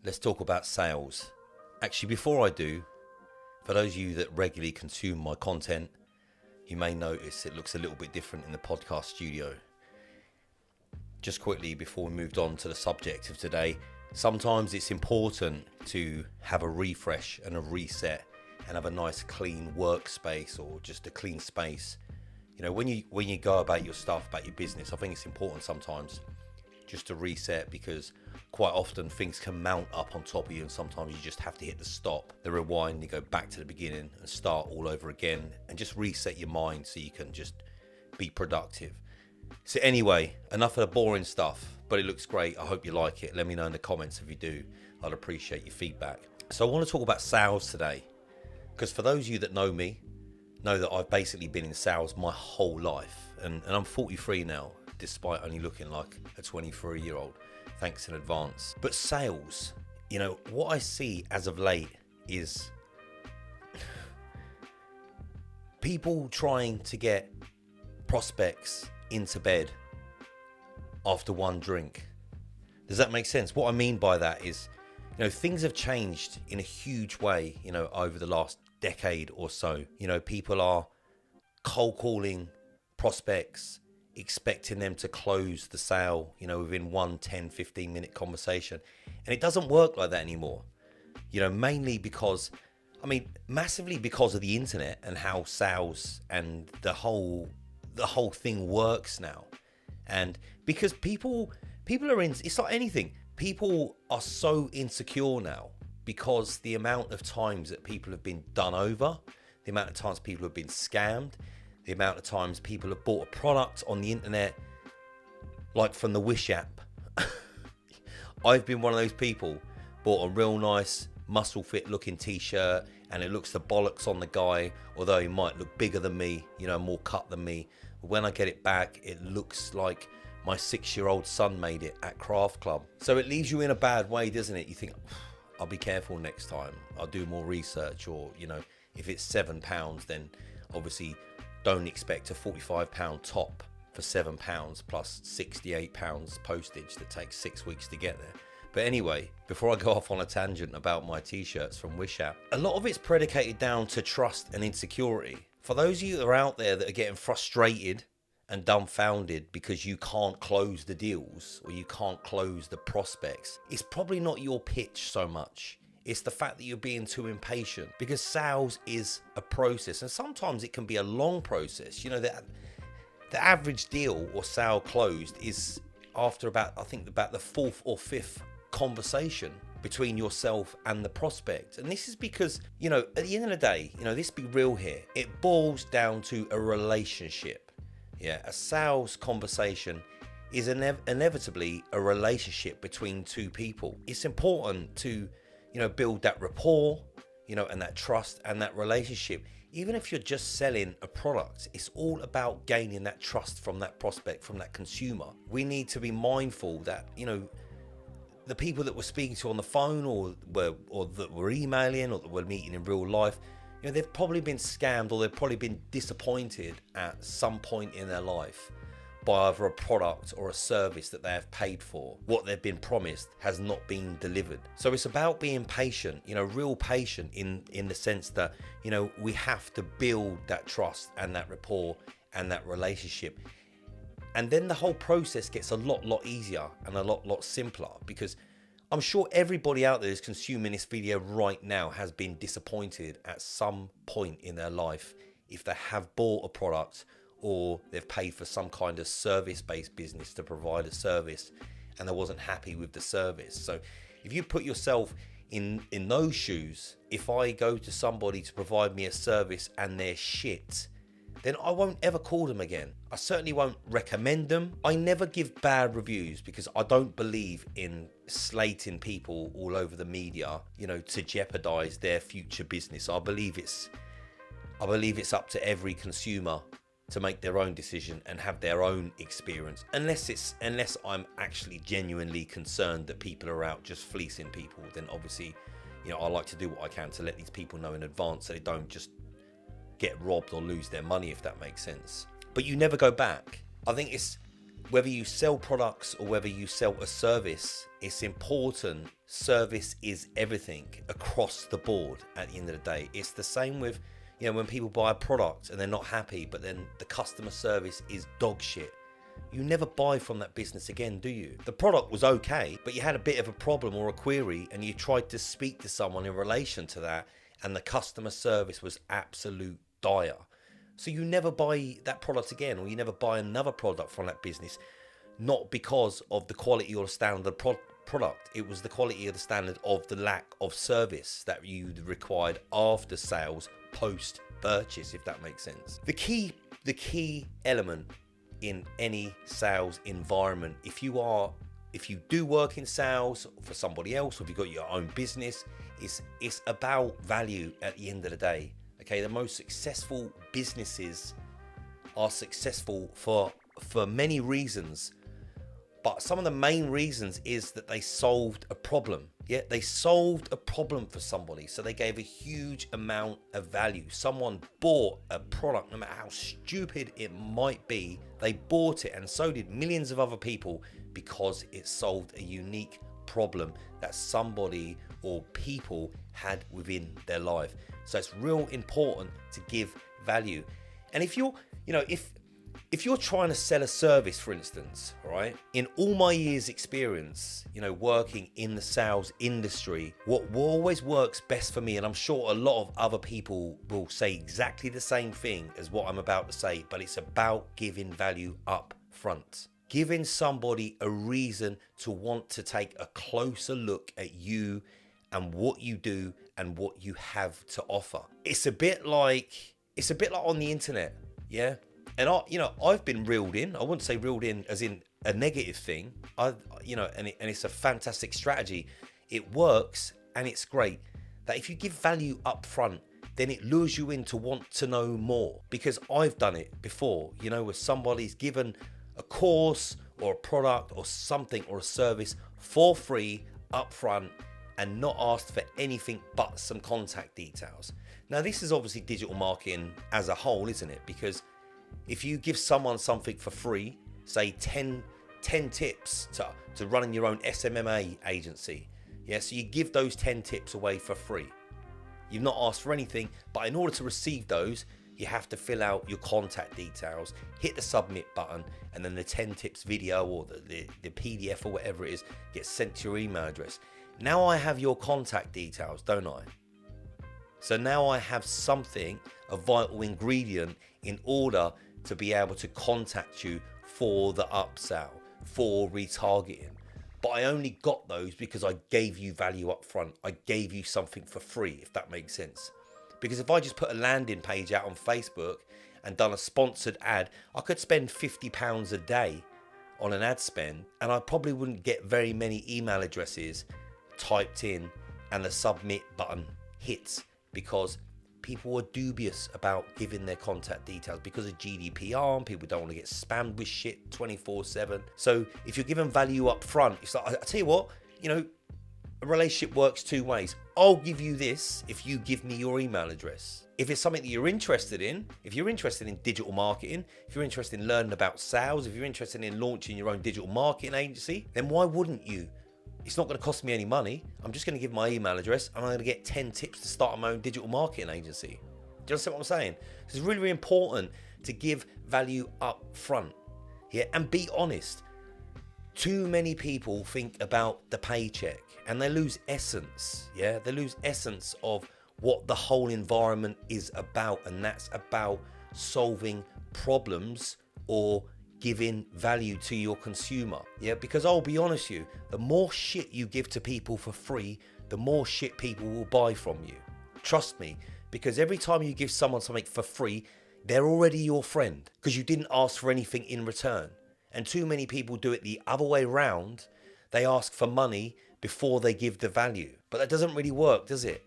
let's talk about sales. Actually, before I do, for those of you that regularly consume my content, you may notice it looks a little bit different in the podcast studio. Just quickly, before we moved on to the subject of today, sometimes it's important to have a refresh and a reset and have a nice clean workspace or just a clean space. You know, when you go about your stuff, about your business, I think it's important sometimes just to reset, because quite often things can mount up on top of you, and sometimes you just have to hit the stop, the rewind, you go back to the beginning and start all over again and just reset your mind so you can just be productive. So anyway, enough of the boring stuff, but it looks great. I hope you like it. Let me know in the comments if you do. I'd appreciate your feedback. So I want to talk about sales today, because for those of you that know me, know that I've basically been in sales my whole life, and I'm 43 now, despite only looking like a 23-year-old. Thanks in advance. But sales, you know, what I see as of late is people trying to get prospects into bed after one drink. Does that make sense? What I mean by that is, you know, things have changed in a huge way, you know, over the last decade or so. You know, people are cold calling prospects, expecting them to close the sale, you know, within 1, 10, 15-minute conversation. And it doesn't work like that anymore. You know, mainly because, massively because of the internet and how sales and the whole thing works now. And because people are in, it's like anything. People are so insecure now because the amount of times that people have been done over, the amount of times people have been scammed, the amount of times people have bought a product on the internet, like from the Wish app. I've been one of those people, bought a real nice muscle fit looking t-shirt, and it looks the bollocks on the guy, although he might look bigger than me, you know, more cut than me. When I get it back, it looks like my 6-year-old son made it at Craft Club. So it leaves you in a bad way, doesn't it? You think, I'll be careful next time. I'll do more research, or, you know, if it's £7, then obviously don't expect a £45 top for £7 plus £68 postage that takes 6 weeks to get there. But anyway, before I go off on a tangent about my t-shirts from Wish app, a lot of it's predicated down to trust and insecurity. For those of you that are out there that are getting frustrated and dumbfounded because you can't close the deals or you can't close the prospects, it's probably not your pitch so much. It's the fact that you're being too impatient, because sales is a process, and sometimes it can be a long process. You know, the average deal or sale closed is after about the 4th or 5th conversation between yourself and the prospect. And this is because, you know, at the end of the day, you know, let's be real here, it boils down to a relationship. Yeah, a sales conversation is inevitably a relationship between two people. It's important to, you know, build that rapport, you know, and that trust and that relationship. Even if you're just selling a product, it's all about gaining that trust from that prospect, from that consumer. We need to be mindful that, you know, the people that we're speaking to on the phone or that we're emailing or that we're meeting in real life, you know, they've probably been scammed, or they've probably been disappointed at some point in their life by either a product or a service that they have paid for. What they've been promised has not been delivered. So it's about being patient, you know, real patient in the sense that, you know, we have to build that trust and that rapport and that relationship. And then the whole process gets a lot easier and a lot simpler, because I'm sure everybody out there who's consuming this video right now has been disappointed at some point in their life if they have bought a product or they've paid for some kind of service-based business to provide a service and they wasn't happy with the service. So if you put yourself in those shoes, if I go to somebody to provide me a service and they're shit, then I won't ever call them again. I certainly won't recommend them. I never give bad reviews because I don't believe in slating people all over the media, you know, to jeopardize their future business. I believe it's up to every consumer to make their own decision and have their own experience, unless I'm actually genuinely concerned that people are out just fleecing people. Then obviously, you know, I like to do what I can to let these people know in advance so they don't just get robbed or lose their money, if that makes sense. But you never go back. I think it's whether you sell products or whether you sell a service, it's important. Service is everything across the board at the end of the day. It's the same with, you know, when people buy a product and they're not happy, but then the customer service is dog shit. You never buy from that business again, do you? The product was okay, but you had a bit of a problem or a query and you tried to speak to someone in relation to that and the customer service was absolute dire. So you never buy that product again, or you never buy another product from that business, not because of the quality or the standard of the product. It was the quality or the standard of the lack of service that you required after sales, post purchase, if that makes sense. The key element in any sales environment, if you do work in sales for somebody else, or if you've got your own business, it's about value at the end of the day. Okay, the most successful businesses are successful for many reasons, but some of the main reasons is that they solved a problem. Yeah, they solved a problem for somebody, so they gave a huge amount of value. Someone bought a product, no matter how stupid it might be, they bought it, and so did millions of other people, because it solved a unique problem that somebody or people had within their life. So it's real important to give value. And if you're trying to sell a service, for instance, right? In all my years experience, working in the sales industry, what always works best for me, and I'm sure a lot of other people will say exactly the same thing as what I'm about to say, but it's about giving value up front. Giving somebody a reason to want to take a closer look at you and what you do and what you have to offer. It's a bit like on the internet, yeah? And I've been reeled in. I wouldn't say reeled in as in a negative thing. And it's a fantastic strategy. It works and it's great. That if you give value up front, then it lures you in to want to know more. Because I've done it before, where somebody's given a course or a product or something or a service for free up front and not asked for anything but some contact details. Now, this is obviously digital marketing as a whole, isn't it? Because if you give someone something for free, say 10 tips to running your own SMMA agency, yeah, so you give those 10 tips away for free. You've not asked for anything, but in order to receive those, you have to fill out your contact details, hit the submit button, and then the 10 tips video or the PDF or whatever it is gets sent to your email address. Now I have your contact details, don't I? So now I have something, a vital ingredient, in order to be able to contact you for the upsell, for retargeting. But I only got those because I gave you value up front. I gave you something for free, if that makes sense. Because if I just put a landing page out on Facebook and done a sponsored ad, I could spend £50 a day on an ad spend, and I probably wouldn't get very many email addresses typed in and the submit button hits, because people are dubious about giving their contact details because of GDPR, and people don't want to get spammed with shit 24/7. So if you're giving value up front, it's like, I tell you what, a relationship works two ways. I'll give you this if you give me your email address. If it's something that you're interested in, if you're interested in digital marketing, if you're interested in learning about sales, if you're interested in launching your own digital marketing agency, then why wouldn't you? It's not going to cost me any money. I'm just going to give my email address and I'm going to get 10 tips to start my own digital marketing agency. Do you understand what I'm saying? It's really, really important to give value up front. Yeah, and be honest. Too many people think about the paycheck and they lose essence. Yeah, they lose essence of what the whole environment is about, and that's about solving problems or giving value to your consumer. Yeah, because I'll be honest with you, the more shit you give to people for free, the more shit people will buy from you. Trust me, because every time you give someone something for free, they're already your friend because you didn't ask for anything in return. And too many people do it the other way round. They ask for money before they give the value. But that doesn't really work, does it?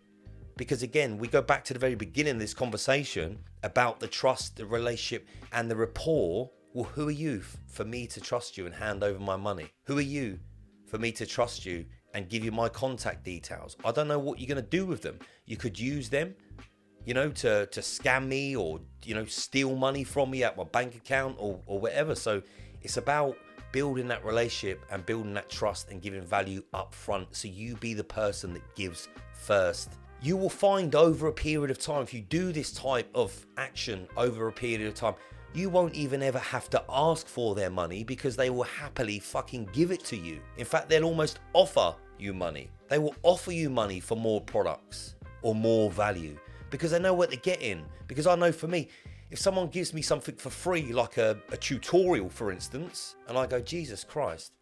Because again, we go back to the very beginning of this conversation about the trust, the relationship, and the rapport. Well, who are you for me to trust you and hand over my money? Who are you for me to trust you and give you my contact details? I don't know what you're going to do with them. You could use them, to scam me or, steal money from me out my bank account or whatever. So it's about building that relationship and building that trust and giving value up front, so you be the person that gives first. You will find over a period of time, if you do this type of action over a period of time, you won't even ever have to ask for their money, because they will happily fucking give it to you. In fact, they'll almost offer you money. They will offer you money for more products or more value, because they know what they're getting. Because I know for me, if someone gives me something for free, like a tutorial, for instance, and I go, Jesus Christ,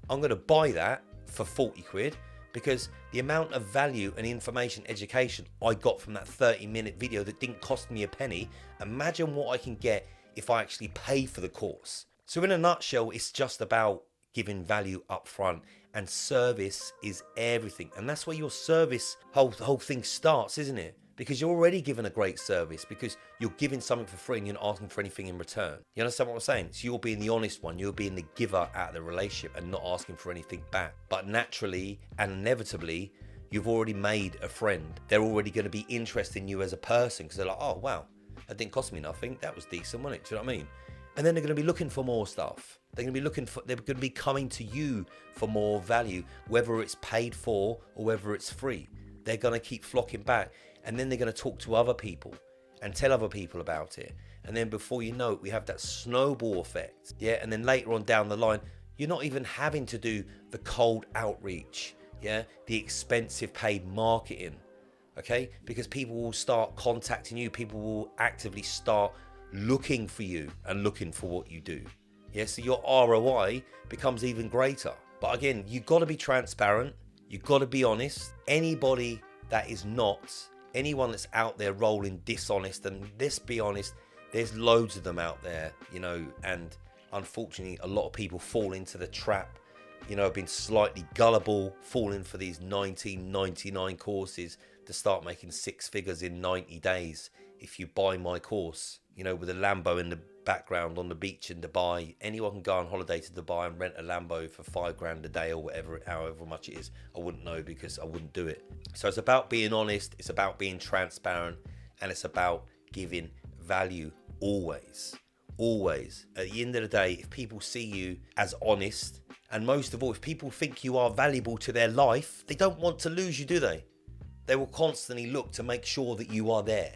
I'm going to buy that for 40 quid, because the amount of value and information, education I got from that 30-minute video that didn't cost me a penny, imagine what I can get if I actually pay for the course. So in a nutshell, it's just about giving value up front, and service is everything. And that's where your service whole thing starts, isn't it? Because you're already given a great service, because you're giving something for free and you're not asking for anything in return. You understand what I'm saying? So you're being the honest one, you're being the giver out of the relationship and not asking for anything back. But naturally and inevitably, you've already made a friend. They're already going to be interested in you as a person, because they're like, oh wow, that didn't cost me nothing, that was decent, wasn't it? Do you know what I mean? And then they're going to be looking for more stuff. They're going to be coming to you for more value, whether it's paid for or whether it's free. They're going to keep flocking back, and then they're going to talk to other people and tell other people about it. And then before you know it, we have that snowball effect. Yeah. And then later on down the line, you're not even having to do the cold outreach. Yeah. The expensive paid marketing. Okay. Because people will start contacting you. People will actively start looking for you and looking for what you do. Yeah. So your ROI becomes even greater. But again, you've got to be transparent. You've got to be honest. Anybody that is not, anyone that's out there rolling dishonest, and let's be honest, there's loads of them out there, you know, and unfortunately a lot of people fall into the trap, you know, been slightly gullible, falling for these 1999 courses to start making 6 figures in 90 days. If you buy my course, you know, with a Lambo in the background on the beach in Dubai, anyone can go on holiday to Dubai and rent a Lambo for $5,000 a day or whatever, however much it is. I wouldn't know, because I wouldn't do it. So it's about being honest, it's about being transparent, and it's about giving value always. Always. At the end of the day, if people see you as honest, and most of all, if people think you are valuable to their life, they don't want to lose you, do they? They will constantly look to make sure that you are there.